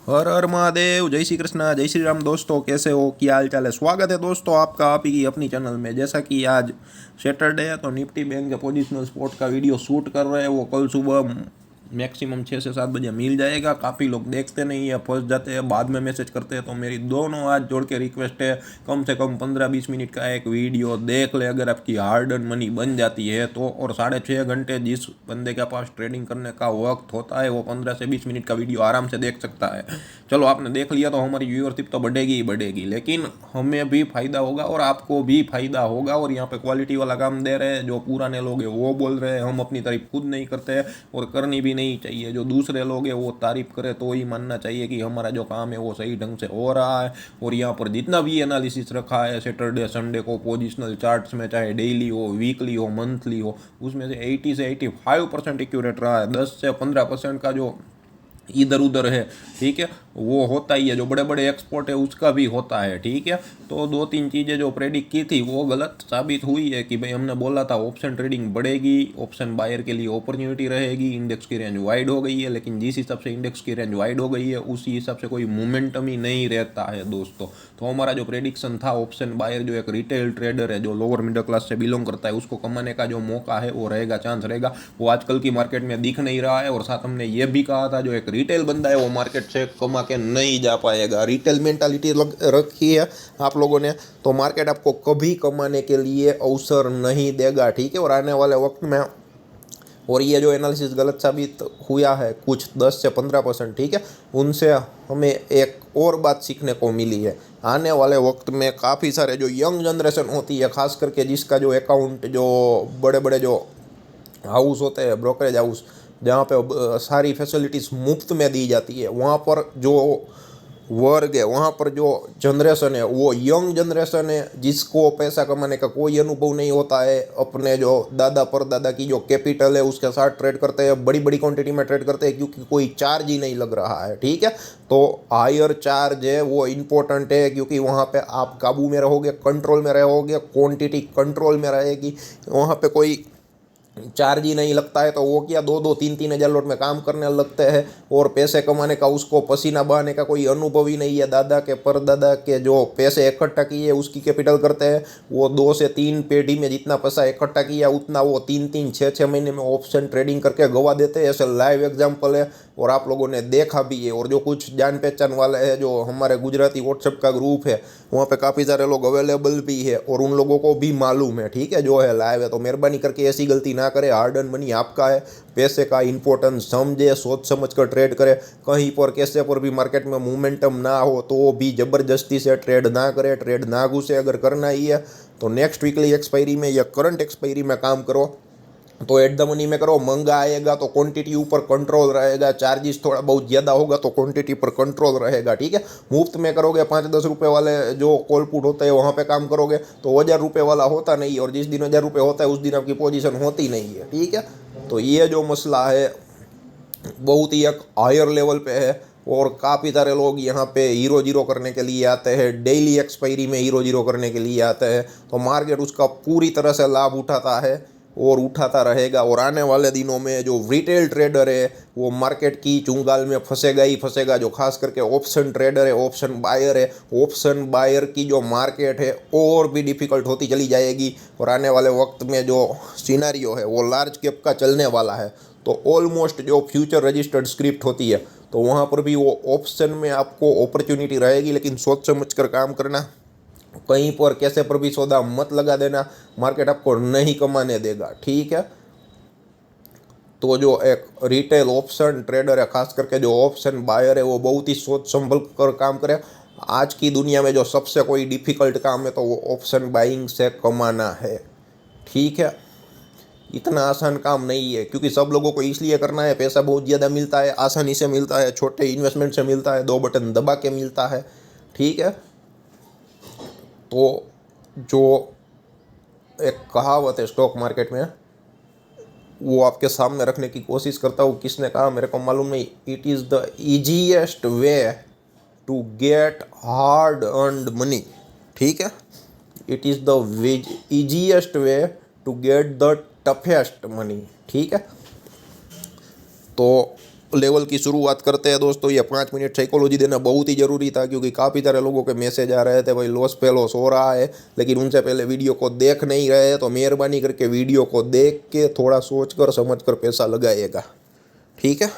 हर हर महादेव। जय श्री कृष्णा, जय श्री राम। दोस्तों कैसे हो, क्या हाल चाल है? स्वागत है दोस्तों आपका आप ही की अपनी चैनल में। जैसा कि आज सैटरडे है तो निफ्टी बैंक के पोजिशनल स्पॉट का वीडियो शूट कर रहे हैं। वो कल सुबह मैक्सिमम 6 से 7 बजे मिल जाएगा। काफ़ी लोग देखते नहीं है, फंस जाते हैं, बाद में मैसेज करते हैं। तो मेरी दोनों हाथ जोड़ के रिक्वेस्ट है, कम से कम 15-20 मिनट का एक वीडियो देख ले अगर आपकी हार्ड अर्न मनी बन जाती है तो। और 6.5 घंटे जिस बंदे के पास ट्रेडिंग करने का वक्त होता है वो 15 से 20 मिनट का वीडियो आराम से देख सकता है। चलो आपने देख लिया तो हमारी व्यूअरशिप तो बढ़ेगी ही बढ़ेगी, लेकिन हमें भी फायदा होगा और आपको भी फायदा होगा। और यहाँ पे क्वालिटी वाला काम दे रहे हैं। जो पुराने लोग हैं वो बोल रहे हैं, हम अपनी तारीफ खुद नहीं करते हैं और करनी भी नहीं चाहिए। जो दूसरे लोग हैं वो तारीफ करे तो ही मानना चाहिए कि हमारा जो काम है वो सही ढंग से हो रहा है। और यहाँ पर जितना भी एनालिसिस रखा है सैटरडे संडे को पोजिशनल चार्ट्स में, चाहे डेली हो, वीकली हो, मंथली हो, उसमें से 80 से 85% एक्यूरेट रहा है। 10 से 15% का जो इधर उधर है, ठीक है, वो होता ही है। जो बड़े बड़े एक्सपोर्ट है उसका भी होता है, ठीक है। तो 2-3 चीज़ें जो प्रेडिक्ट की थी वो गलत साबित हुई है। कि भाई हमने बोला था ऑप्शन ट्रेडिंग बढ़ेगी, ऑप्शन बायर के लिए अपॉर्चुनिटी रहेगी, इंडेक्स की रेंज वाइड हो गई है, लेकिन जिस हिसाब से इंडेक्स की रेंज वाइड हो गई है उसी हिसाब से कोई मोमेंटम ही नहीं रहता है दोस्तों। तो हमारा जो प्रेडिक्शन था, ऑप्शन बायर जो एक रिटेल ट्रेडर है, जो लोअर मिडिल क्लास से बिलोंग करता है, उसको कमाने का जो मौका है वो रहेगा, चांस रहेगा, वो आजकल की मार्केट में दिख नहीं रहा है। और साथ हमने ये भी कहा था जो एक रिटेल बंदा है वो मार्केट से कमा के नहीं जा पाएगा। रिटेल मेंटालिटी रखी है आप लोगों ने तो मार्केट आपको कभी कमाने के लिए अवसर नहीं देगा, ठीक है। और आने वाले वक्त में, और ये जो एनालिसिस गलत साबित हुआ है कुछ 10 से 15%, ठीक है, उनसे हमें एक और बात सीखने को मिली है। आने वाले वक्त में काफ़ी सारे जो यंग जनरेशन होती है, खास करके जिसका जो अकाउंट, जो बड़े बड़े जो हाउस होते हैं, ब्रोकरेज हाउस, जहाँ पे सारी फैसिलिटीज़ मुफ्त में दी जाती है, वहाँ पर जो वर्ग है, वहाँ पर जो जनरेशन है वो यंग जनरेशन है, जिसको पैसा कमाने का कोई अनुभव नहीं होता है। अपने जो दादा परदादा की जो कैपिटल है उसके साथ ट्रेड करते हैं, बड़ी बड़ी क्वांटिटी में ट्रेड करते हैं, क्योंकि कोई चार्ज ही नहीं लग रहा है, ठीक है। तो हायर चार्ज है वो इम्पोर्टेंट है, क्योंकि वहाँ पे आप काबू में रहोगे, कंट्रोल में रहोगे, क्वांटिटी कंट्रोल में रहेगी। वहाँ पे कोई चार्ज ही नहीं लगता है तो वो क्या 2-2, 3-3 हज़ार लोट में काम करने लगते हैं। और पैसे कमाने का उसको पसीना बहाने का कोई अनुभव ही नहीं है। दादा के परदादा के जो पैसे इकट्ठा किए उसकी कैपिटल करते हैं, वो 2 से 3 पीढ़ी में जितना पैसा इकट्ठा किया उतना वो 3-3, 6-6 महीने में ऑप्शन ट्रेडिंग करके गवा देते हैं। ऐसे लाइव एग्जाम्पल है और आप लोगों ने देखा भी है। और जो कुछ जान पहचान वाले हैं, जो हमारे गुजराती व्हाट्सएप का ग्रुप है, वहाँ पे काफ़ी सारे लोग अवेलेबल भी है और उन लोगों को भी मालूम है, ठीक है, जो है लाइव है। तो मेहरबानी करके ऐसी गलती ना करें। हार्ड अर्न मनी आपका है, पैसे का इंपॉर्टेंस समझे, सोच समझ कर ट्रेड करें। कहीं पर कैसे पर भी मार्केट में मोमेंटम ना हो तो भी ज़बरदस्ती से ट्रेड ना करें, ट्रेड ना घुसे। अगर करना ही है तो नेक्स्ट वीकली एक्सपायरी में या करंट एक्सपायरी में काम करो, तो एट द मनी में करो। महंगा आएगा तो क्वांटिटी ऊपर कंट्रोल रहेगा, चार्जेस थोड़ा बहुत ज़्यादा होगा तो क्वांटिटी पर कंट्रोल रहेगा, ठीक है। मुफ्त में करोगे, 5-10 रुपये वाले जो कॉल पुट होते हैं वहाँ पे काम करोगे तो 1000 रुपये वाला होता नहीं, और जिस दिन 1000 रुपये होता है उस दिन आपकी पोजीशन होती नहीं है, ठीक है। तो ये जो मसला है बहुत ही एक हायर लेवल पे है। और काफ़ी सारे लोग यहाँ पे हीरो जीरो करने के लिए आते हैं, डेली एक्सपायरी में हीरो जीरो करने के लिए आते हैं। तो मार्केट उसका पूरी तरह से लाभ उठाता है और उठाता रहेगा। और आने वाले दिनों में जो रिटेल ट्रेडर है वो मार्केट की चुंगाल में फंसेगा ही फंसेगा। जो खास करके ऑप्शन ट्रेडर है, ऑप्शन बायर है, ऑप्शन बायर की जो मार्केट है और भी डिफ़िकल्ट होती चली जाएगी। और आने वाले वक्त में जो सिनेरियो है वो लार्ज कैप का चलने वाला है। तो ऑलमोस्ट जो फ्यूचर रजिस्टर्ड स्क्रिप्ट होती है तो वहाँ पर भी वो ऑप्शन में आपको अपॉर्चुनिटी रहेगी, लेकिन सोच समझ कर काम करना। कहीं पर कैसे पर भी सौदा मत लगा देना, मार्केट आपको नहीं कमाने देगा, ठीक है। तो जो एक रिटेल ऑप्शन ट्रेडर है, खास करके जो ऑप्शन बायर है, वो बहुत ही सोच संभल कर काम करे। आज की दुनिया में जो सबसे कोई डिफ़िकल्ट काम है तो वो ऑप्शन बाइंग से कमाना है, ठीक है। इतना आसान काम नहीं है, क्योंकि सब लोगों को इसलिए करना है, पैसा बहुत ज़्यादा मिलता है, आसानी से मिलता है, छोटे इन्वेस्टमेंट से मिलता है, 2 बटन दबा के मिलता है, ठीक है। तो जो एक कहावत है स्टॉक मार्केट में, वो आपके सामने रखने की कोशिश करता हूँ। किसने कहा मेरे को मालूम नहीं। It is the easiest way to get hard earned money, ठीक है। It is the easiest way to get the toughest money, ठीक है। तो लेवल की शुरुआत करते हैं दोस्तों। ये 5 मिनट साइकोलॉजी देना बहुत ही ज़रूरी था, क्योंकि काफ़ी सारे लोगों के मैसेज आ रहे थे भाई लॉस पे लॉस हो रहा है, लेकिन उनसे पहले वीडियो को देख नहीं रहे हैं। तो मेहरबानी करके वीडियो को देख के थोड़ा सोच कर समझ कर पैसा लगाइएगा, ठीक है।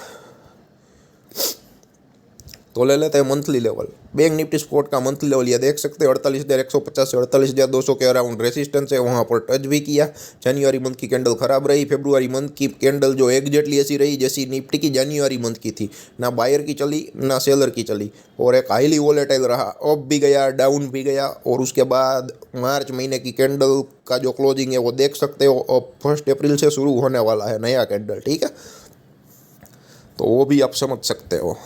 तो ले लेते हैं monthly level. Bank Nifty sport का मंथली लेवल ये देख सकते हैं 48,150 से 48,200 के अराउंड रेसिस्टेंस है, वहाँ पर टच भी किया। जनवरी मंथ की कैंडल खराब रही, फरवरी मंथ की कैंडल जो एग्जैक्टली ऐसी रही जैसी निफ्टी की जनवरी मंथ की थी, ना बायर की चली ना सेलर की चली, और एक हाईली वोलेटाइल रहा, अप भी गया डाउन भी गया। और उसके बाद मार्च महीने की कैंडल का जो क्लोजिंग है वो देख सकते हो, अब 1 अप्रैल से शुरू होने वाला है नया कैंडल, ठीक है। तो वो भी आप समझ सकते हो।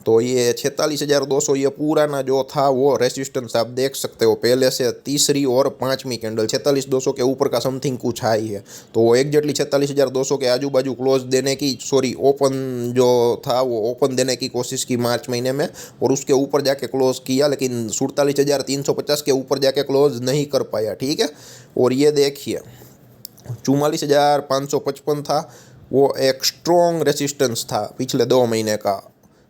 तो ये 46,200 ये पुराना जो था वो रेसिस्टेंस आप देख सकते हो, पहले से तीसरी और पांचवी कैंडल 46,200 के ऊपर का समथिंग कुछ हाई है। तो वो एग्जैक्टली 46,200 के आजू बाजू क्लोज देने की ओपन जो था वो ओपन देने की कोशिश की मार्च महीने में, और उसके ऊपर जाके क्लोज किया, लेकिन 47,350 के ऊपर जाके क्लोज नहीं कर पाया, ठीक है। और ये देखिए 44,555 था, वो एक स्ट्रॉन्ग रेसिस्टेंस था पिछले 2 महीने का।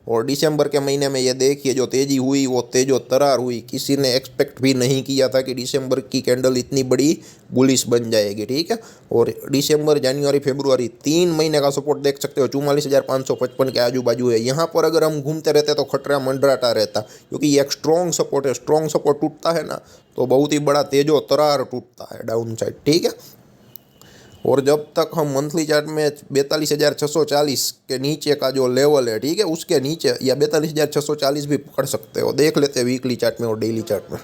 और दिसंबर के महीने में ये देखिए जो तेज़ी हुई वो तेजो तरार हुई, किसी ने एक्सपेक्ट भी नहीं किया था कि दिसंबर की कैंडल इतनी बड़ी बुलिश बन जाएगी, ठीक है। और दिसंबर जनवरी फरवरी 3 महीने का सपोर्ट देख सकते हो 44,555 के आजू बाजू है। यहाँ पर अगर हम घूमते रहते तो खतरा मंडराता रहता, क्योंकि ये एक स्ट्रॉन्ग सपोर्ट है। स्ट्रॉन्ग सपोर्ट टूटता है ना तो बहुत ही बड़ा तेजो तरार टूटता है डाउन साइड, ठीक है। और जब तक हम मंथली चार्ट में 42,640 के नीचे का जो लेवल है, ठीक है, उसके नीचे या 42,640 भी पकड़ सकते हो, देख लेते हैं वीकली चार्ट में और डेली चार्ट में।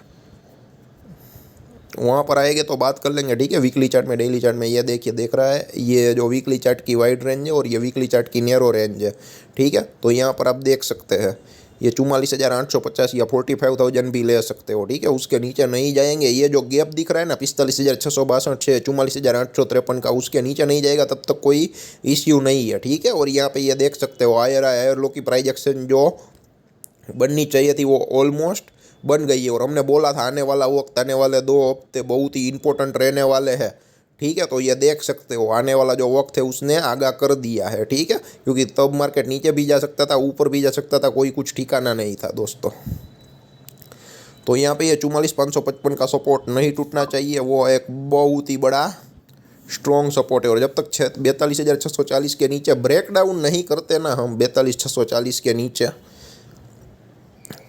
वहाँ पर आएंगे तो बात कर लेंगे, ठीक है। वीकली चार्ट में डेली चार्ट में ये देखिए देख रहा है, ये जो वीकली चार्ट की वाइड रेंज है और ये वीकली चार्ट की नैरो रेंज है, ठीक है। तो यहाँ पर आप देख सकते हैं ये 44,850 या 45,000 भी ले सकते हो, ठीक है। उसके नीचे नहीं जाएंगे। ये जो गैप दिख रहा है ना 45,662 से 44,853 का, उसके नीचे नहीं जाएगा तब तक कोई इश्यू नहीं है, ठीक है। और यहाँ पे ये देख सकते हो आयर लो की प्राइस एक्शन जो बननी चाहिए थी वो ऑलमोस्ट बन गई है। और हमने बोला था आने वाला वक्त, आने वाले 2 हफ्ते बहुत ही इंपॉर्टेंट रहने वाले हैं, ठीक है। तो ये देख सकते हो आने वाला जो वक्त है उसने आगाह कर दिया है, ठीक है, क्योंकि तब मार्केट नीचे भी जा सकता था ऊपर भी जा सकता था, कोई कुछ ठिकाना नहीं था दोस्तों। तो यहाँ पे ये 44,555 का सपोर्ट नहीं टूटना चाहिए, वो एक बहुत ही बड़ा स्ट्रॉन्ग सपोर्ट है। और जब तक 42,640 के नीचे ब्रेकडाउन नहीं करते ना हम 42,640 के नीचे,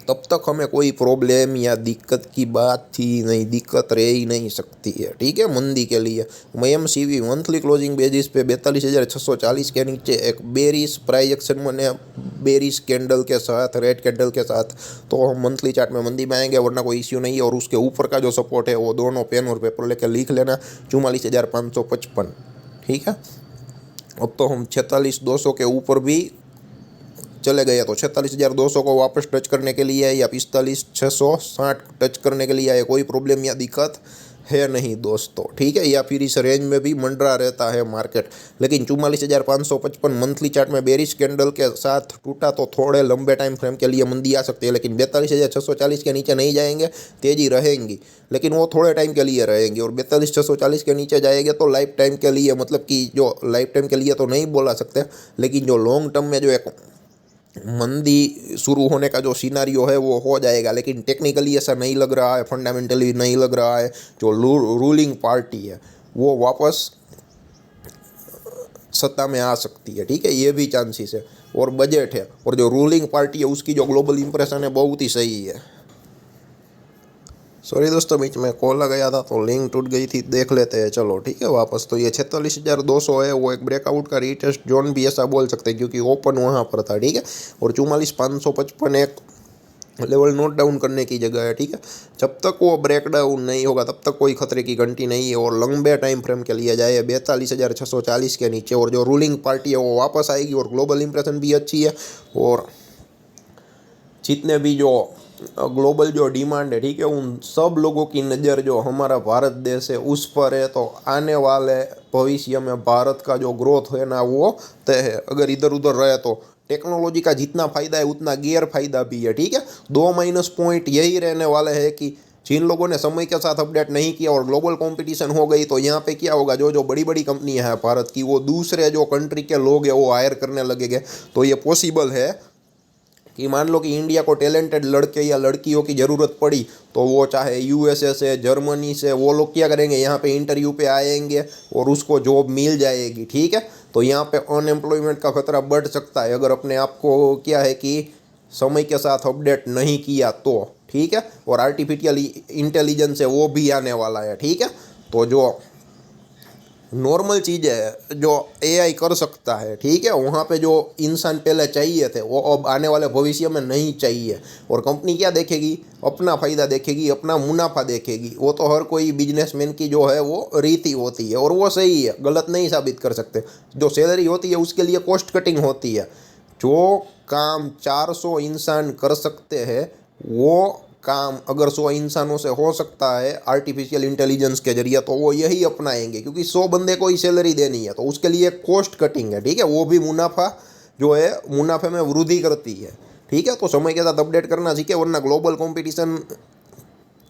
तब तक हमें कोई प्रॉब्लम या दिक्कत की बात थी नहीं, दिक्कत रह ही नहीं सकती है, ठीक है। मंदी के लिए MCV मंथली क्लोजिंग बेसिस पे 42,640 के नीचे एक बेरिश प्राइस एक्शन बने, बेरिश कैंडल के साथ, रेड कैंडल के साथ, तो हम मंथली चार्ट में मंदी में आएंगे, वरना कोई इश्यू नहीं है। और उसके ऊपर का जो सपोर्ट है वो दोनों पेन और पेपर लेकर लिख लेना 44,555, ठीक है। अब तो हम 46,200 के ऊपर भी चले गए, तो 46,200 को वापस टच करने के लिए या 45,660 टच करने के लिए आए, कोई प्रॉब्लम या दिक्कत है नहीं दोस्तों, ठीक है। या फिर इस रेंज में भी मंडरा रहता है मार्केट। लेकिन 44,555 मंथली चार्ट में बेरिश कैंडल के साथ टूटा तो थोड़े लंबे टाइम फ्रेम के लिए मंदी आ सकती है, लेकिन 42,640 के नीचे नहीं जाएंगे, तेज़ी रहेंगी, लेकिन वो थोड़े टाइम के लिए रहेंगी। और 42,640 के नीचे जाएंगे तो लाइफ टाइम के लिए, मतलब कि जो लाइफ टाइम के लिए तो नहीं बोला सकते, लेकिन जो लॉन्ग टर्म में जो एक मंदी शुरू होने का जो सिनारियो है वो हो जाएगा। लेकिन टेक्निकली ऐसा नहीं लग रहा है, फंडामेंटली नहीं लग रहा है। जो रूलिंग पार्टी है वो वापस सत्ता में आ सकती है, ठीक है, ये भी चांसेस है। और बजट है, और जो रूलिंग पार्टी है उसकी जो ग्लोबल इंप्रेशन है बहुत ही सही है। सॉरी दोस्तों, बीच में कॉल आ गया था तो लिंक टूट गई थी, देख लेते हैं चलो, ठीक है वापस। तो ये 46,200 है, वो एक ब्रेकआउट का रीटेस्ट जोन भी ऐसा बोल सकते हैं, क्योंकि ओपन वहाँ पर था, ठीक है। और 44,555 एक लेवल नोट डाउन करने की जगह है, ठीक है। जब तक वो ब्रेकडाउन नहीं होगा तब तक कोई खतरे की घंटी नहीं है। और लंबे टाइम फ्रेम के लिए जाए 42,640 के नीचे, और जो रूलिंग पार्टी है वो वापस आएगी, और ग्लोबल इंप्रेशन भी अच्छी है, और जितने भी जो ग्लोबल जो डिमांड है, ठीक है, उन सब लोगों की नज़र जो हमारा भारत देश है उस पर है। तो आने वाले भविष्य में भारत का जो ग्रोथ है ना वो तय है। अगर इधर उधर रहे तो टेक्नोलॉजी का जितना फ़ायदा है उतना गैर फायदा भी है, ठीक है। 2 माइनस पॉइंट यही रहने वाले हैं कि जिन लोगों ने समय के साथ अपडेट नहीं किया और ग्लोबल कंपटीशन हो गई तो यहाँ पे क्या होगा, जो जो बड़ी बड़ी कंपनियां हैं भारत की, वो दूसरे जो कंट्री के लोग हैं वो हायर करने लगेंगे। तो ये पॉसिबल है कि मान लो कि इंडिया को टैलेंटेड लड़के या लड़कियों की ज़रूरत पड़ी तो वो चाहे यूएसए से, जर्मनी से, वो लोग क्या करेंगे, यहाँ पे इंटरव्यू पे आएंगे और उसको जॉब मिल जाएगी। ठीक है, तो यहाँ पे अनएम्प्लॉयमेंट का खतरा बढ़ सकता है अगर अपने आप को क्या है कि समय के साथ अपडेट नहीं किया तो। ठीक है, और आर्टिफिशियल इंटेलिजेंस है वो भी आने वाला है। ठीक है, तो जो नॉर्मल चीज़ है जो एआई कर सकता है, ठीक है, वहाँ पे जो इंसान पहले चाहिए थे वो अब आने वाले भविष्य में नहीं चाहिए। और कंपनी क्या देखेगी, अपना फ़ायदा देखेगी, अपना मुनाफा देखेगी। वो तो हर कोई बिजनेसमैन की जो है वो रीति होती है और वो सही है, गलत नहीं साबित कर सकते। जो सैलरी होती है उसके लिए कॉस्ट कटिंग होती है। जो काम 400 इंसान कर सकते हैं वो काम अगर 100 इंसानों से हो सकता है आर्टिफिशियल इंटेलिजेंस के जरिए, तो वो यही अपनाएंगे, क्योंकि 100 बंदे को ही सैलरी देनी है तो उसके लिए कॉस्ट कटिंग है। ठीक है, वो भी मुनाफा जो है मुनाफे में वृद्धि करती है। ठीक है, तो समय के साथ अपडेट करना सीखे, वरना ग्लोबल कंपटीशन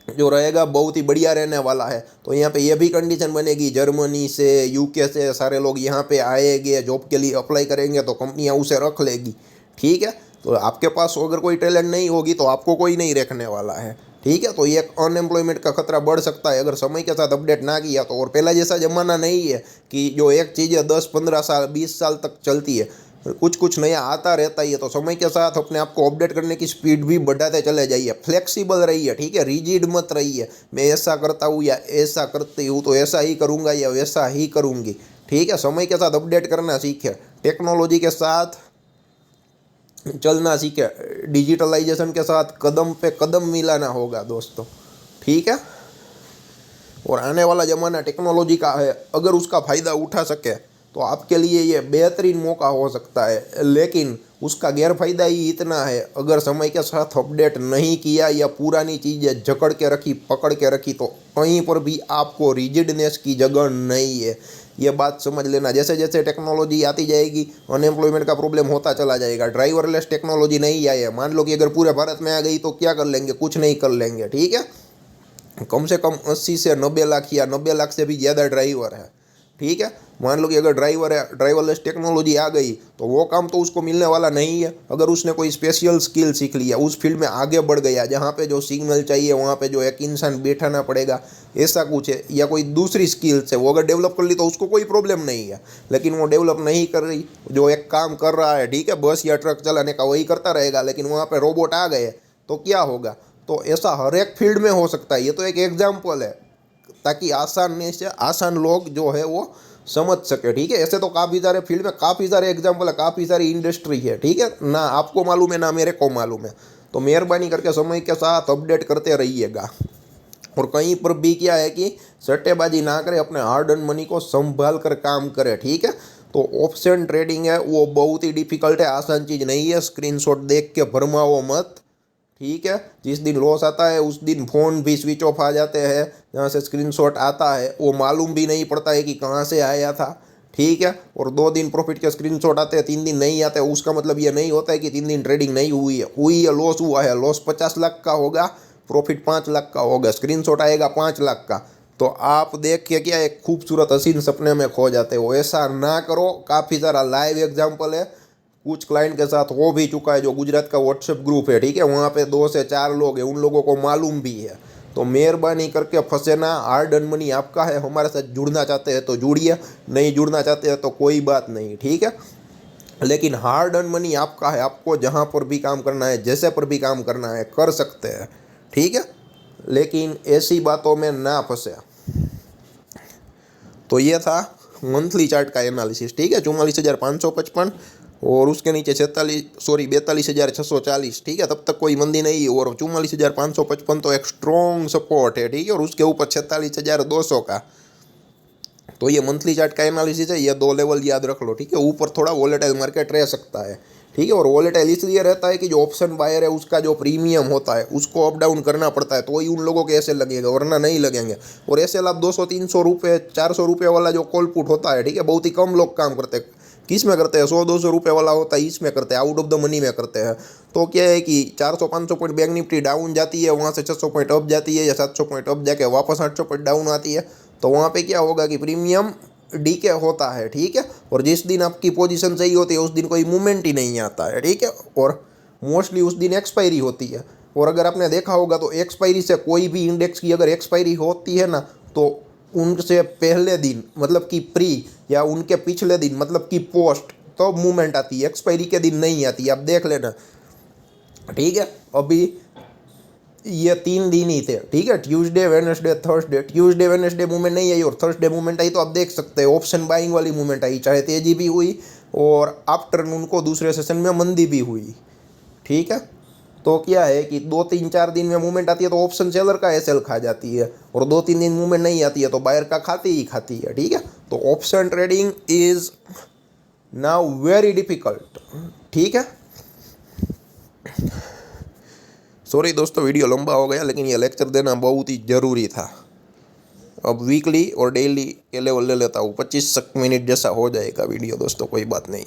जो रहेगा बहुत ही बढ़िया रहने वाला है। तो यहाँ पे ये भी कंडीशन बनेगी, जर्मनी से, यूके से सारे लोग यहाँ पे आएंगे, जॉब के लिए अप्लाई करेंगे तो कंपनियाँ उसे रख लेगी। ठीक है, तो आपके पास अगर कोई टैलेंट नहीं होगी तो आपको कोई नहीं रखने वाला है। ठीक है, तो ये अनएम्प्लॉयमेंट का खतरा बढ़ सकता है अगर समय के साथ अपडेट ना किया तो। और पहला जैसा ज़माना नहीं है कि जो एक चीज़ है 10-15 साल 20 साल तक चलती है, कुछ कुछ नया आता रहता ही है। तो समय के साथ अपने आप को अपडेट करने की स्पीड भी बढ़ाते चले जाइए, फ्लेक्सिबल रहिए। ठीक है, रिजिड मत रहिए, मैं ऐसा करता हूँ या ऐसा करती हूँ तो ऐसा ही करूँगा या वैसा ही करूँगी। ठीक है, समय के साथ अपडेट करना सीखे, टेक्नोलॉजी के साथ चलना सीखे, डिजिटलाइजेशन के साथ कदम पे कदम मिलाना होगा दोस्तों। ठीक है, और आने वाला ज़माना टेक्नोलॉजी का है, अगर उसका फ़ायदा उठा सके तो आपके लिए ये बेहतरीन मौका हो सकता है। लेकिन उसका गैरफायदा ही इतना है, अगर समय के साथ अपडेट नहीं किया या पुरानी चीज़ें जकड़ के रखी, पकड़ के रखी, तो कहीं पर भी आपको रिजिडनेस की जगह नहीं है। ये बात समझ लेना। जैसे जैसे टेक्नोलॉजी आती जाएगी अनएम्प्लॉयमेंट का प्रॉब्लम होता चला जाएगा। ड्राइवरलेस टेक्नोलॉजी नहीं आई है, मान लो कि अगर पूरे भारत में आ गई तो क्या कर लेंगे, कुछ नहीं कर लेंगे। ठीक है, कम से कम 80 से 90 लाख या 90 लाख से भी ज़्यादा ड्राइवर है। ठीक है, मान लो कि अगर ड्राइवर है, ड्राइवरलेस टेक्नोलॉजी आ गई तो वो काम तो उसको मिलने वाला नहीं है। अगर उसने कोई स्पेशल स्किल सीख लिया, उस फील्ड में आगे बढ़ गया, जहाँ पे जो सिग्नल चाहिए वहाँ पे जो एक इंसान बैठाना पड़ेगा, ऐसा कुछ है, या कोई दूसरी स्किल्स है, वो अगर डेवलप कर ली तो उसको कोई प्रॉब्लम नहीं है। लेकिन वो डेवलप नहीं कर रही, जो एक काम कर रहा है, ठीक है, बस या ट्रक चलाने का, वही करता रहेगा, लेकिन वहाँ पर रोबोट आ गए तो क्या होगा। तो ऐसा हर एक फील्ड में हो सकता है। ये तो एक एग्जाम्पल है ताकि आसानी से आसान लोग जो है वो समझ सके। ठीक है, ऐसे तो काफ़ी सारे फील्ड में काफ़ी सारे एग्जाम्पल है, काफ़ी सारी इंडस्ट्री है। ठीक है, ना आपको मालूम है ना मेरे को मालूम है। तो मेहरबानी करके समय के साथ अपडेट करते रहिएगा। और कहीं पर भी क्या है कि सट्टेबाजी ना करें, अपने हार्ड अर्न मनी को संभाल कर काम करें। ठीक है, तो ऑप्शन ट्रेडिंग है वो बहुत ही डिफिकल्ट है, आसान चीज़ नहीं है। स्क्रीनशॉट देख के भरमाओ मत। ठीक है, जिस दिन लॉस आता है उस दिन फ़ोन भी स्विच ऑफ आ जाते हैं, जहाँ से स्क्रीनशॉट आता है वो मालूम भी नहीं पड़ता है कि कहाँ से आया था। ठीक है, और 2 दिन प्रॉफिट के स्क्रीनशॉट आते हैं, 3 दिन नहीं आते, उसका मतलब ये नहीं होता है कि 3 दिन ट्रेडिंग नहीं हुई है, लॉस हुआ है। लॉस 50 लाख का होगा, प्रॉफिट 5 लाख का होगा, स्क्रीनशॉट आएगा 5 लाख का, तो आप देख के क्या एक खूबसूरत हसीन सपने में खो जाते हो। ऐसा ना करो। काफ़ी सारा लाइव एग्जाम्पल है, कुछ क्लाइंट के साथ हो भी चुका है। जो गुजरात का व्हाट्सएप ग्रुप है, ठीक है, वहाँ पे 2 से 4 लोग हैं, उन लोगों को मालूम भी है। तो मेहरबानी करके फंसे ना, हार्ड अर्न मनी आपका है। हमारे साथ जुड़ना चाहते हैं तो जुड़िए, नहीं जुड़ना चाहते हैं तो कोई बात नहीं। ठीक है, लेकिन हार्ड अर्न मनी आपका है, आपको जहाँ पर भी काम करना है, जैसे पर भी काम करना है, कर सकते हैं। ठीक है, लेकिन ऐसी बातों में ना फंसे। तो ये था मंथली चार्ट का एनालिसिस। ठीक है, 44,555 और उसके नीचे 42,640। ठीक है, तब तक कोई मंदी नहीं, और 44,555 तो एक स्ट्रॉन्ग सपोर्ट है। ठीक है, और उसके ऊपर 46,200 का। तो ये मंथली चार्ट का एनालिसिस है, ये 2 लेवल याद रख लो। ठीक है, ऊपर थोड़ा वॉलेटाइल मार्केट रह सकता है। ठीक है, और वॉलेटाइल इसलिए रहता है कि जो ऑप्शन बायर है उसका जो प्रीमियम होता है उसको अप डाउन करना पड़ता है, तो वही उन लोगों के ऐसे लगेगा, वरना नहीं लगेंगे। और ऐसे लाभ 200-300 रुपये 400 रुपये वाला जो कॉल पुट होता है, ठीक है, बहुत ही कम लोग काम करते हैं। किस में करते हैं, 100-200 रुपये वाला होता है इसमें करते हैं, आउट ऑफ द मनी में करते हैं। तो क्या है कि 400-500 पॉइंट बैंक निफ्टी डाउन जाती है, वहाँ से 600 पॉइंट अप जाती है या 700 पॉइंट अप जाके वापस 800 पॉइंट डाउन आती है। तो वहाँ पे क्या होगा कि प्रीमियम डीके होता है, ठीक है। और जिस दिन आपकी पोजीशन सही होती है उस दिन कोई मूवमेंट ही नहीं आता है, ठीक है। और मोस्टली उस दिन एक्सपायरी होती है। और अगर आपने देखा होगा तो एक्सपायरी से कोई भी इंडेक्स की अगर एक्सपायरी होती है ना, तो उनसे पहले दिन मतलब कि प्री या उनके पिछले दिन मतलब कि पोस्ट तो मूवमेंट आती है, एक्सपायरी के दिन नहीं आती, आप देख लेना, ठीक है। अभी ये 3 दिन ही थे, ठीक है, Tuesday Wednesday Thursday. Tuesday Wednesday movement नहीं आई और थर्सडे मूवमेंट आई, तो आप देख सकते हैं ऑप्शन बाइंग वाली मूवमेंट आई, चाहे तेजी भी हुई और आफ्टरनून को दूसरे सेशन में मंदी भी हुई, ठीक है। तो क्या है कि 2-3-4 दिन में मूवमेंट आती है तो ऑप्शन सेलर का एसएल खा जाती है, और 2-3 दिन मूवमेंट नहीं आती है तो बायर का खाती ही खाती है, ठीक है। तो option trading is now very difficult, ठीक है। सॉरी दोस्तों, वीडियो लंबा हो गया, लेकिन ये लेक्चर देना बहुत ही ज़रूरी था। अब वीकली और डेली के लेवल ले लेता हूँ, 25 मिनट जैसा हो जाएगा वीडियो दोस्तों, कोई बात नहीं।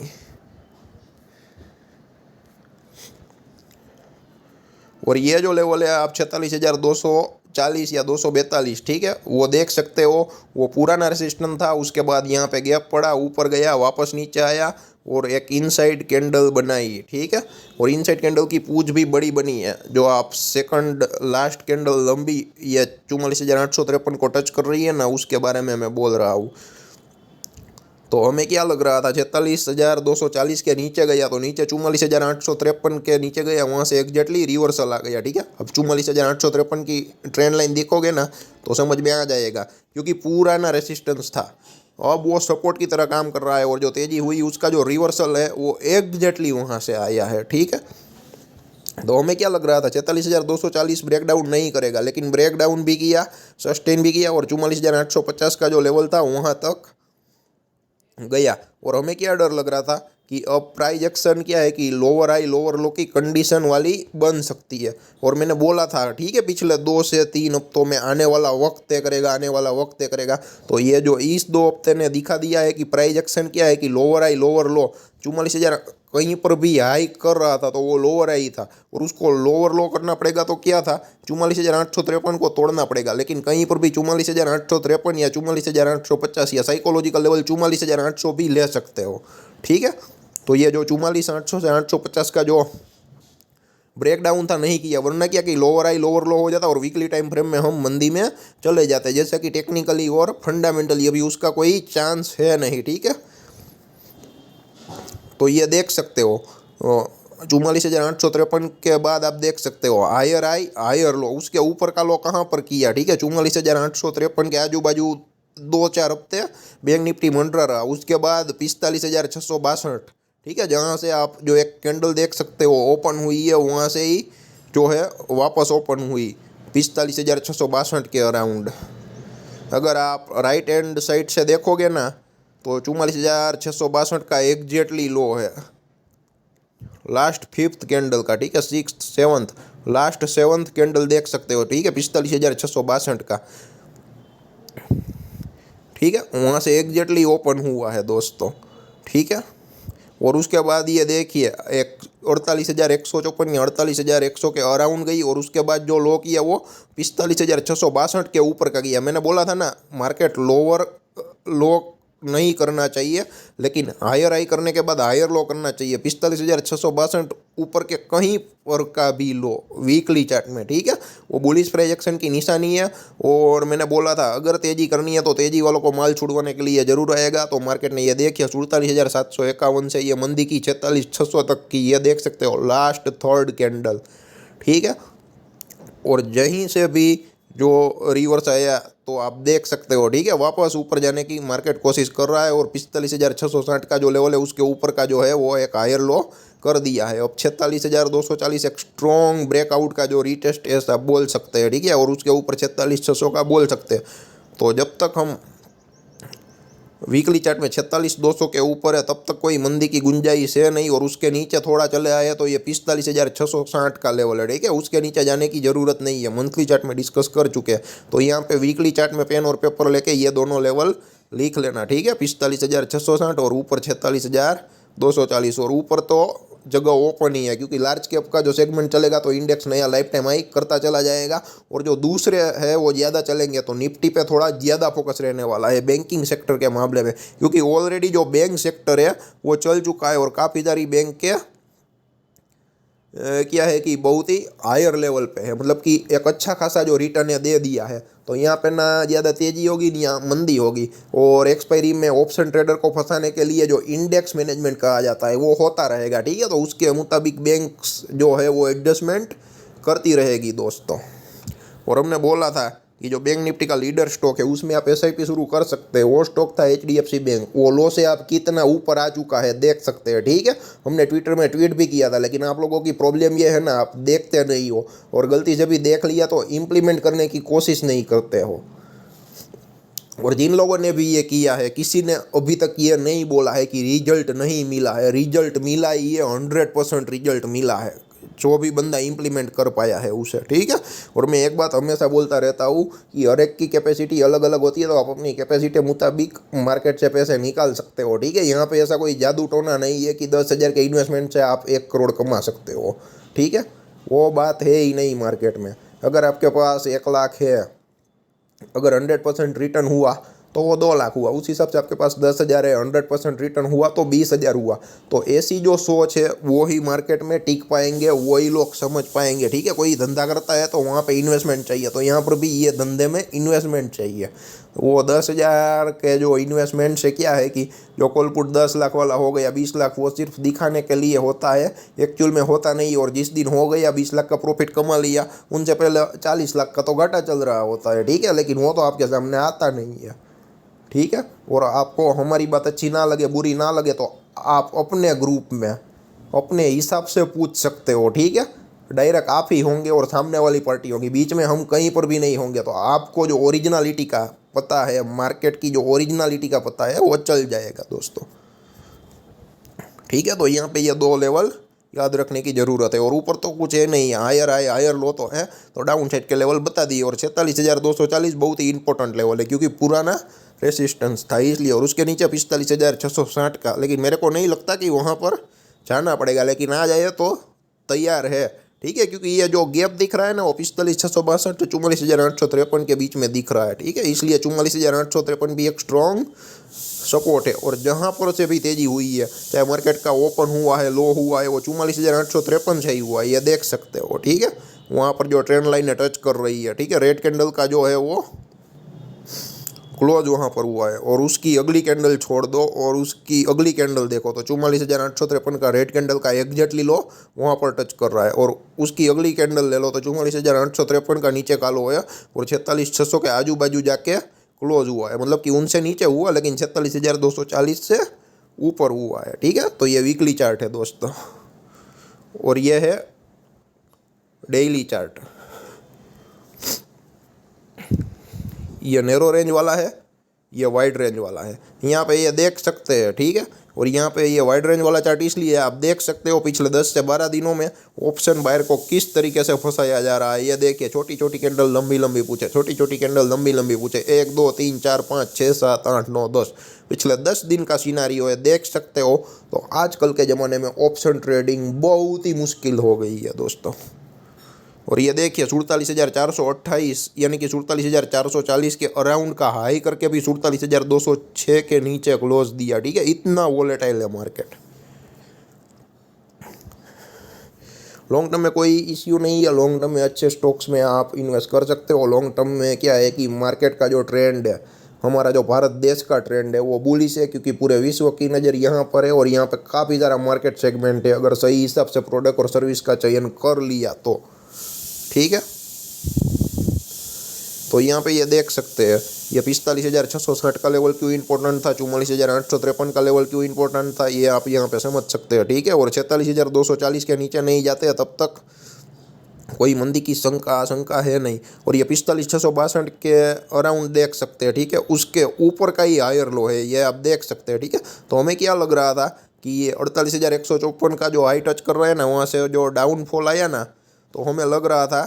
और ये जो लेवल है आप 46,240 या 242, ठीक है, वो देख सकते हो। वो पुराना रेसिस्टेंस था, उसके बाद यहाँ पे गैप पड़ा, ऊपर गया, वापस नीचे आया और एक इनसाइड कैंडल बनाई, ठीक है। और इनसाइड कैंडल की पूंछ भी बड़ी बनी है, जो आप सेकंड लास्ट कैंडल लंबी ये 44,853 को टच कर रही है ना, उसके बारे में मैं बोल रहा हूँ। तो हमें क्या लग रहा था, 46,240 के नीचे गया तो नीचे 44,853 के नीचे गया, वहाँ से एग्जैक्टली रिवर्सल आ गया, ठीक है। अब 44,853 की ट्रेंड लाइन देखोगे ना तो समझ में आ जाएगा, क्योंकि पुराना रेसिस्टेंस था, अब वो सपोर्ट की तरह काम कर रहा है। और जो तेजी हुई उसका जो रिवर्सल है वो एग्जैक्टली वहाँ से आया है, ठीक है। तो हमें क्या लग रहा था, 46,240 ब्रेकडाउन नहीं करेगा, लेकिन ब्रेकडाउन भी किया, सस्टेन भी किया और 44,850 का जो लेवल था वहाँ तक गया। और हमें क्या डर लग रहा था कि अब प्राइस एक्शन क्या है कि लोअर हाई लोअर लो की कंडीशन वाली बन सकती है। और मैंने बोला था, ठीक है, पिछले 2 से 3 हफ्तों में आने वाला वक्त तय करेगा, आने वाला वक्त तय करेगा। तो ये जो इस 2 हफ्ते ने दिखा दिया है कि प्राइस एक्शन क्या है कि लोअर हाई लोअर लो, 44,000 कहीं पर भी हाई कर रहा था तो वो लोअर हाई था, और उसको लोअर लो करना पड़ेगा तो क्या था, 44,853 को तोड़ना पड़ेगा। लेकिन कहीं पर भी 44,853 या 44,850 या साइकोलॉजिकल लेवल 44,800 भी ले सकते हो, ठीक है। तो ये जो 44,800 से 850 का जो ब्रेक डाउन था नहीं किया, वरना क्या कि लोअर हाई लोअर लो हो जाता और वीकली टाइम फ्रेम में हम मंदी में चले जाते, जैसे कि टेक्निकली और फंडामेंटली अभी उसका कोई चांस है नहीं, ठीक है। तो ये देख सकते हो 44,853 के बाद आप देख सकते हो हायर हाई हायर लो, उसके ऊपर का लो कहाँ पर किया, ठीक है, 44,853 के आजू बाजू 2-4 हफ्ते बैंक निफ्टी मंडरा रहा। उसके बाद 45,662, ठीक है, जहाँ से आप जो एक कैंडल देख सकते हो ओपन हुई है, वहाँ से ही जो है वापस ओपन हुई 45,662 के अराउंड। अगर आप राइट हैंड साइड से देखोगे ना तो 44,662 का एग्जैक्टली लो है लास्ट 5th कैंडल का, ठीक है, 6th 7th last 7th candle देख सकते हो, ठीक है, 45,662 का, ठीक है, वहाँ से एग्जैक्टली ओपन हुआ है दोस्तों, ठीक है। और उसके बाद ये देखिए एक 48,154 या 48,100 के अराउंड गई, और उसके बाद जो लो किया वो 45,662 के ऊपर का किया। मैंने बोला था ना मार्केट लोअर लो नहीं करना चाहिए, लेकिन हायर हाई करने के बाद हायर लो करना चाहिए। 45,662 ऊपर के कहीं पर का भी लो वीकली चार्ट में, ठीक है, वो बुलिश प्राइस एक्शन की निशानी है। और मैंने बोला था अगर तेजी करनी है तो तेजी वालों को माल छुड़वाने के लिए जरूर आएगा। तो मार्केट ने ये देखिए 47,751 से ये मंदी की 46,600 तक की, ये देख सकते हो लास्ट 3rd कैंडल, ठीक है। और यहीं से भी जो रिवर्स आया तो आप देख सकते हो, ठीक है, वापस ऊपर जाने की मार्केट कोशिश कर रहा है। और 45,660 का जो लेवल है उसके ऊपर का जो है वो एक हायर लो कर दिया है। अब 46,240 एक स्ट्रॉन्ग ब्रेकआउट का जो रीटेस्ट है आप बोल सकते हैं, ठीक है, और उसके ऊपर 46,600 का बोल सकते हैं। तो जब तक हम वीकली चार्ट में 46,200 के ऊपर है तब तक कोई मंदी की गुंजाइश है नहीं। और उसके नीचे थोड़ा चले आए तो ये 45,660 का लेवल है, ठीक है, उसके नीचे जाने की ज़रूरत नहीं है, मंथली चार्ट में डिस्कस कर चुके हैं। तो यहाँ पे वीकली चार्ट में पेन और पेपर लेके ये दोनों लेवल लिख लेना, ठीक है। 45,660 और ऊपर 46,240 और ऊपर तो जगह ओपन ही है, क्योंकि लार्ज कैप का जो सेगमेंट चलेगा तो इंडेक्स नया लाइफ टाइम हाई करता चला जाएगा, और जो दूसरे है वो ज़्यादा चलेंगे तो निफ्टी पे थोड़ा ज़्यादा फोकस रहने वाला है बैंकिंग सेक्टर के मामले में, क्योंकि ऑलरेडी जो बैंक सेक्टर है वो चल चुका है और काफ़ी सारी बैंक के क्या है कि बहुत ही हायर लेवल पे है, मतलब कि एक अच्छा खासा जो रिटर्न है दे दिया है। तो यहाँ पे ना ज़्यादा तेज़ी होगी ना मंदी होगी, और एक्सपायरी में ऑप्शन ट्रेडर को फंसाने के लिए जो इंडेक्स मैनेजमेंट कहा जाता है वो होता रहेगा, ठीक है। तो उसके मुताबिक बैंक्स जो है वो एडजस्टमेंट करती रहेगी दोस्तों। और हमने बोला था कि जो बैंक निफ्टी का लीडर स्टॉक है उसमें आप एसआईपी शुरू कर सकते हैं, वो स्टॉक था एचडीएफसी बैंक। वो लो से आप कितना ऊपर आ चुका है देख सकते हैं, ठीक है। हमने ट्विटर में ट्वीट भी किया था, लेकिन आप लोगों की प्रॉब्लम ये है ना, आप देखते नहीं हो, और गलती से भी देख लिया तो इम्प्लीमेंट करने की कोशिश नहीं करते हो। और जिन लोगों ने भी ये किया है, किसी ने अभी तक ये नहीं बोला है कि रिजल्ट नहीं मिला है, रिजल्ट मिला ही है, 100% रिजल्ट मिला है, जो भी बंदा इम्प्लीमेंट कर पाया है उसे, ठीक है। और मैं एक बात हमेशा बोलता रहता हूँ कि हर एक की कैपेसिटी अलग अलग होती है, तो आप अपनी कैपेसिटी मुताबिक मार्केट से पैसे निकाल सकते हो, ठीक है। यहाँ पे ऐसा कोई जादू टोना नहीं है कि 10,000 के इन्वेस्टमेंट से आप 1 करोड़ कमा सकते हो, ठीक है। वो बात है ही नहीं मार्केट में। अगर आपके पास 1 लाख है, अगर 100% रिटर्न हुआ तो वो 2 लाख हुआ, उस हिसाब से आपके पास 10,000 है, 100% रिटर्न हुआ तो 20,000 हुआ। तो ऐसी जो सोच है वो ही मार्केट में टिक पाएंगे, वही लोग समझ पाएंगे, ठीक है। कोई धंधा करता है तो वहाँ पे इन्वेस्टमेंट चाहिए, तो यहाँ पर भी ये धंधे में इन्वेस्टमेंट चाहिए। वो 10,000 के जो इन्वेस्टमेंट से क्या है कि जो कॉलपुट 10 लाख वाला हो गया 20 लाख, वो सिर्फ दिखाने के लिए होता है, एक्चुअल में होता नहीं। और जिस दिन हो गया 20 लाख का प्रॉफिट कमा लिया, उनसे पहले 40 लाख का तो घाटा चल रहा होता है, ठीक है। लेकिन वो तो आपके सामने आता नहीं है, ठीक है। और आपको हमारी बात अच्छी ना लगे, बुरी ना लगे, तो आप अपने ग्रुप में अपने हिसाब से पूछ सकते हो, ठीक है। डायरेक्ट आप ही होंगे और सामने वाली पार्टी होगी, बीच में हम कहीं पर भी नहीं होंगे। तो आपको जो ओरिजिनलिटी का पता है, मार्केट की जो ओरिजिनलिटी का पता है, वो चल जाएगा दोस्तों, ठीक है। तो यहाँ पे ये 2 लेवल याद रखने की ज़रूरत है, और ऊपर तो कुछ है नहीं, हायर हाई हायर लो तो है, तो डाउन साइड के लेवल बता दिए। और 46,240 बहुत ही इंपॉर्टेंट लेवल है, क्योंकि पुराना रेसिस्टेंस था इसलिए, और उसके नीचे 45,660 का। लेकिन मेरे को नहीं लगता कि वहाँ पर जाना पड़ेगा, लेकिन आ जाए तो तैयार है, ठीक है। क्योंकि ये जो गैप दिख रहा है ना, वो 45,662 तो 44,853 के बीच में दिख रहा है, ठीक है। इसलिए 44,853 भी एक स्ट्रॉन्ग सपोर्ट है। और जहाँ पर से भी तेज़ी हुई है, चाहे मार्केट का ओपन हुआ है, लो हुआ है, वो 44,853 से ही हुआ है, ये देख सकते हो, ठीक है। वहाँ पर जो ट्रेंड लाइन टच कर रही है, ठीक है। रेड कैंडल का जो है वो क्लोज वहाँ पर हुआ है, और उसकी अगली कैंडल छोड़ दो और उसकी अगली कैंडल देखो तो 44,853 का रेड कैंडल का एग्जैक्टली लो वहाँ पर टच कर रहा है, और उसकी अगली कैंडल ले लो तो 44,853 का नीचे का लो है, और 46,600 के आजू बाजू जाके क्लोज हुआ है, मतलब कि उनसे नीचे हुआ लेकिन 46,240 से ऊपर हुआ है, ठीक है। तो ये वीकली चार्ट है दोस्तों, और ये है डेली चार्ट। ये नैरो रेंज वाला है, ये वाइड रेंज वाला है, यहाँ पे ये देख सकते हैं, ठीक है। और यहाँ पे ये वाइड रेंज वाला चार्ट इसलिए आप देख सकते हो पिछले 10 से 12 दिनों में ऑप्शन बायर को किस तरीके से फंसाया जा रहा है। ये देखिए, छोटी छोटी कैंडल लंबी लंबी पूछे, छोटी छोटी कैंडल लंबी लंबी पूछे, 1 2 3 4 5 6 7 8 9 10, पिछले 10 दिन का सिनारियो है, देख सकते हो। तो आजकल के ज़माने में ऑप्शन ट्रेडिंग बहुत ही मुश्किल हो गई है दोस्तों। और ये देखिए 47,428 यानी कि 47,440 के अराउंड का हाई करके भी 47,206 के नीचे क्लोज दिया, ठीक है। इतना वोलेटाइल है मार्केट। लॉन्ग टर्म में कोई इश्यू नहीं है, लॉन्ग टर्म में अच्छे स्टॉक्स में आप इन्वेस्ट कर सकते हो। लॉन्ग टर्म में क्या है कि मार्केट का जो ट्रेंड है, हमारा जो भारत देश का ट्रेंड है वो बुलिश है, क्योंकि पूरे विश्व की नज़र यहाँ पर है, और यहाँ पे काफ़ी सारा मार्केट सेगमेंट है। अगर सही हिसाब से प्रोडक्ट और सर्विस का चयन कर लिया तो, ठीक है। तो यहाँ पे ये देख सकते हैं, ये 45,660 का लेवल क्यों इंपॉर्टेंट था, 44,853 का लेवल क्यों इंपॉर्टेंट था, ये आप यहाँ पे समझ सकते हैं, ठीक है। और 46,240 के नीचे नहीं जाते तब तक कोई मंदी की आशंका है नहीं। और ये 45,662 के अराउंड देख सकते हैं, ठीक है। उसके ऊपर का ही हायर लो है, ये आप देख सकते हैं, ठीक है। तो हमें क्या लग रहा था कि ये 48,154 का जो हाई टच कर रहा है ना, वहाँ से जो डाउनफॉल आया ना, तो हमें लग रहा था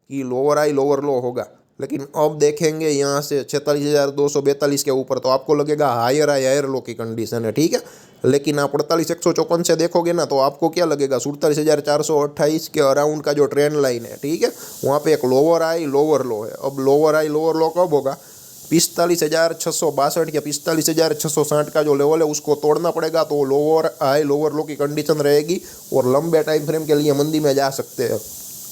कि लोअर हाई लोअर लो होगा, लेकिन अब देखेंगे यहाँ से 46,242 के ऊपर तो आपको लगेगा हायर लो की कंडीशन है, ठीक है। लेकिन आप 48,154 से देखोगे ना तो आपको क्या लगेगा, 47,428 के अराउंड का जो ट्रेंड लाइन है, ठीक है, वहाँ पे एक लोअर हाई लोअर लो है। अब लोअर हाई लोअर लो कब होगा, 45,662 या 45,660 का जो लेवल है उसको तोड़ना पड़ेगा, तो लोअर हाई लोअर लो की कंडीशन रहेगी और लंबे टाइम फ्रेम के लिए मंदी में जा सकते हैं,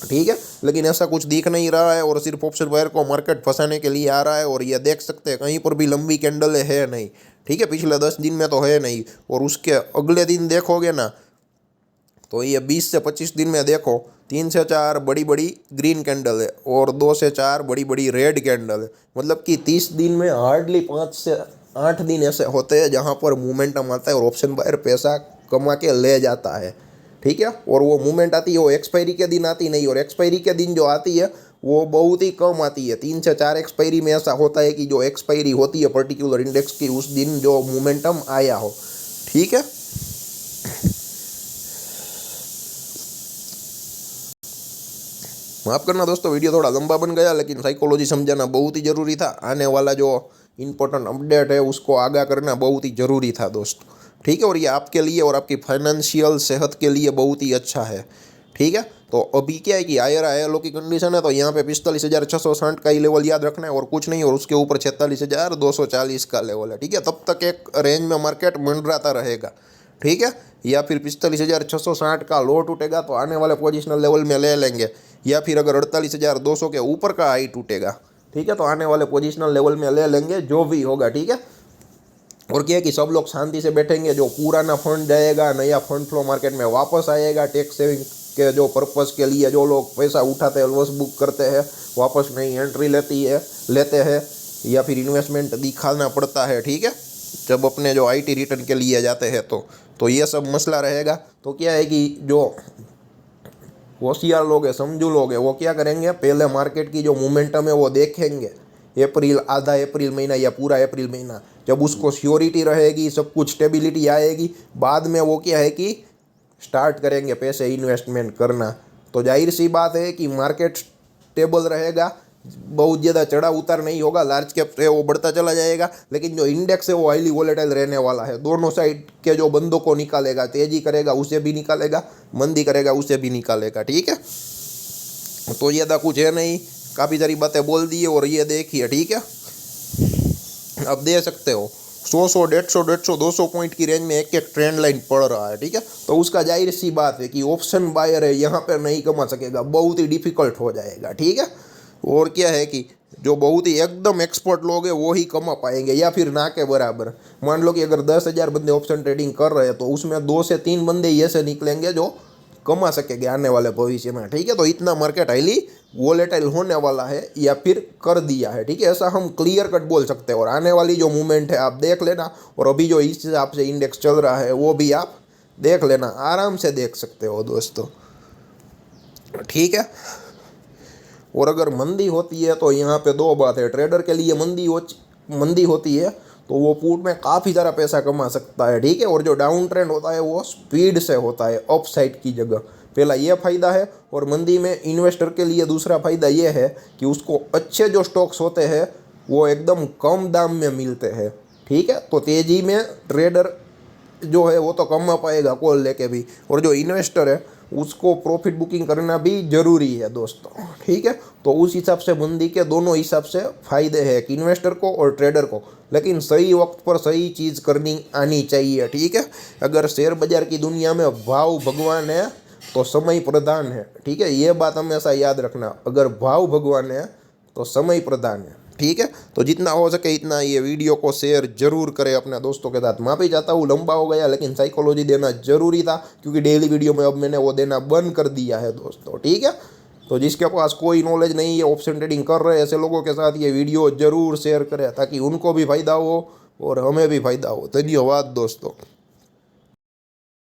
ठीक है। लेकिन ऐसा कुछ दिख नहीं रहा है और सिर्फ ऑप्शन बायर को मार्केट फंसाने के लिए आ रहा है। और ये देख सकते हैं कहीं पर भी लंबी कैंडल है नहीं, ठीक है, पिछले 10 दिन में तो है नहीं। और उसके अगले दिन देखोगे ना तो ये 20 से 25 दिन में देखो 3 से 4 बड़ी बड़ी ग्रीन कैंडल है और 2 से 4 बड़ी बड़ी रेड कैंडल है। मतलब कि 30 दिन में हार्डली 5 से 8 दिन ऐसे होते हैं जहाँ पर मूवमेंटम आता है और ऑप्शन बायर पैसा कमा के ले जाता है, ठीक है। और वो मूवमेंट आती है वो एक्सपायरी के दिन आती नहीं, और एक्सपायरी के दिन जो आती है वो बहुत ही कम आती है। 3 से 4 एक्सपायरी में ऐसा होता है कि जो एक्सपायरी होती है पर्टिकुलर इंडेक्स की उस दिन जो मोमेंटम आया हो, ठीक है। माफ़ करना दोस्तों, वीडियो थोड़ा लंबा बन गया, लेकिन साइकोलॉजी समझाना बहुत ही ज़रूरी था। आने वाला जो इम्पोर्टेंट अपडेट है उसको आगाह करना बहुत ही ज़रूरी था दोस्तों, ठीक है। और ये आपके लिए और आपकी फाइनेंशियल सेहत के लिए बहुत ही अच्छा है, ठीक है। तो अभी क्या है कि हायर लो की कंडीशन है, तो यहाँ पे 45,660 का ही लेवल याद रखना है और कुछ नहीं, और उसके ऊपर 46,240 का लेवल है, ठीक है। तब तक एक रेंज में मार्केट मंडराता रहेगा, ठीक है। या फिर 45,660 का लो टूटेगा तो आने वाले पोजिशनल लेवल में ले लेंगे, या फिर अगर 48,200 के ऊपर का हाई टूटेगा, ठीक है, तो आने वाले पोजिशनल लेवल में ले लेंगे, जो भी होगा, ठीक है। और क्या है कि सब लोग शांति से बैठेंगे, जो पुराना फंड जाएगा नया फंड फ्लो मार्केट में वापस आएगा, टैक्स सेविंग के जो पर्पस के लिए जो लोग पैसा उठाते हैं लॉस बुक करते हैं वापस नई एंट्री लेते हैं या फिर इन्वेस्टमेंट दिखाना पड़ता है, ठीक है, जब अपने जो आईटी रिटर्न के लिए जाते हैं तो ये सब मसला रहेगा। तो क्या है कि जो होशियार लोग हैं समझू लोग हैं वो क्या करेंगे, पहले मार्केट की जो मोमेंटम है वो देखेंगे, अप्रैल आधा अप्रैल महीना या पूरा अप्रैल महीना, जब उसको श्योरिटी रहेगी सब कुछ स्टेबिलिटी आएगी, बाद में वो क्या है कि स्टार्ट करेंगे पैसे इन्वेस्टमेंट करना। तो जाहिर सी बात है कि मार्केट स्टेबल रहेगा, बहुत ज़्यादा चढ़ा उतार नहीं होगा, लार्ज कैप है वो बढ़ता चला जाएगा, लेकिन जो इंडेक्स है वो हाईली वोलेटाइल रहने वाला है। दोनों साइड के जो बंदों को निकालेगा, तेजी करेगा उसे भी निकालेगा, मंदी करेगा उसे भी निकालेगा, ठीक है। तो ज़्यादा कुछ है नहीं, काफ़ी सारी बातें बोल दी और ये देखिए, ठीक है। अब दे सकते हो 100, 150, 200 पॉइंट की रेंज में एक एक ट्रेंड लाइन पड़ रहा है, ठीक है। तो उसका जाहिर सी बात है कि ऑप्शन बायर है यहाँ पर नहीं कमा सकेगा, बहुत ही डिफिकल्ट हो जाएगा, ठीक है। और क्या है कि जो बहुत ही एकदम एक्सपर्ट लोग हैं वो ही कमा पाएंगे, या फिर ना के बराबर। मान लो कि अगर 10,000 बंदे ऑप्शन ट्रेडिंग कर रहे हैं तो उसमें 2 से 3 बंदे ये से निकलेंगे जो कमा सकेंगे आने वाले भविष्य में, ठीक है। तो इतना मार्केट हाईली वोलेटाइल होने वाला है या फिर कर दिया है, ठीक है, ऐसा हम क्लियर कट बोल सकते हैं। और आने वाली जो मूवमेंट है आप देख लेना, और अभी जो इस हिसाब से इंडेक्स चल रहा है वो भी आप देख लेना, आराम से देख सकते हो दोस्तों, ठीक है। और अगर मंदी होती है तो यहाँ पे 2 बात है, ट्रेडर के लिए मंदी होती है तो वो पुट में काफ़ी सारा पैसा कमा सकता है, ठीक है। और जो डाउन ट्रेंड होता है वो स्पीड से होता है अप साइड की जगह, पहला ये फ़ायदा है। और मंदी में इन्वेस्टर के लिए दूसरा फ़ायदा ये है कि उसको अच्छे जो स्टॉक्स होते हैं वो एकदम कम दाम में मिलते हैं, ठीक है। तो तेज़ी में ट्रेडर जो है वो तो कमा पाएगा कॉल लेके भी, और जो इन्वेस्टर है उसको प्रॉफिट बुकिंग करना भी ज़रूरी है दोस्तों, ठीक है। तो उस हिसाब से मंदी के दोनों हिसाब से फ़ायदे हैं कि इन्वेस्टर को और ट्रेडर को, लेकिन सही वक्त पर सही चीज़ करनी आनी चाहिए, ठीक है। अगर शेयर बाजार की दुनिया में भाव भगवान है तो समय प्रधान है, ठीक है, ये बात हमेशा याद रखना। अगर भाव भगवान है तो समय प्रधान है, ठीक है। तो जितना हो सके इतना ये वीडियो को शेयर जरूर करें अपने दोस्तों के साथ। माफ़ी चाहता हूँ लंबा हो गया, लेकिन साइकोलॉजी देना जरूरी था, क्योंकि डेली वीडियो में अब मैंने वो देना बंद कर दिया है दोस्तों, ठीक है। तो जिसके पास कोई नॉलेज नहीं है ऑप्शन ट्रेडिंग कर रहे हैं ऐसे लोगों के साथ ये वीडियो जरूर शेयर करें, ताकि उनको भी फ़ायदा हो और हमें भी फ़ायदा हो। धन्यवाद दोस्तों।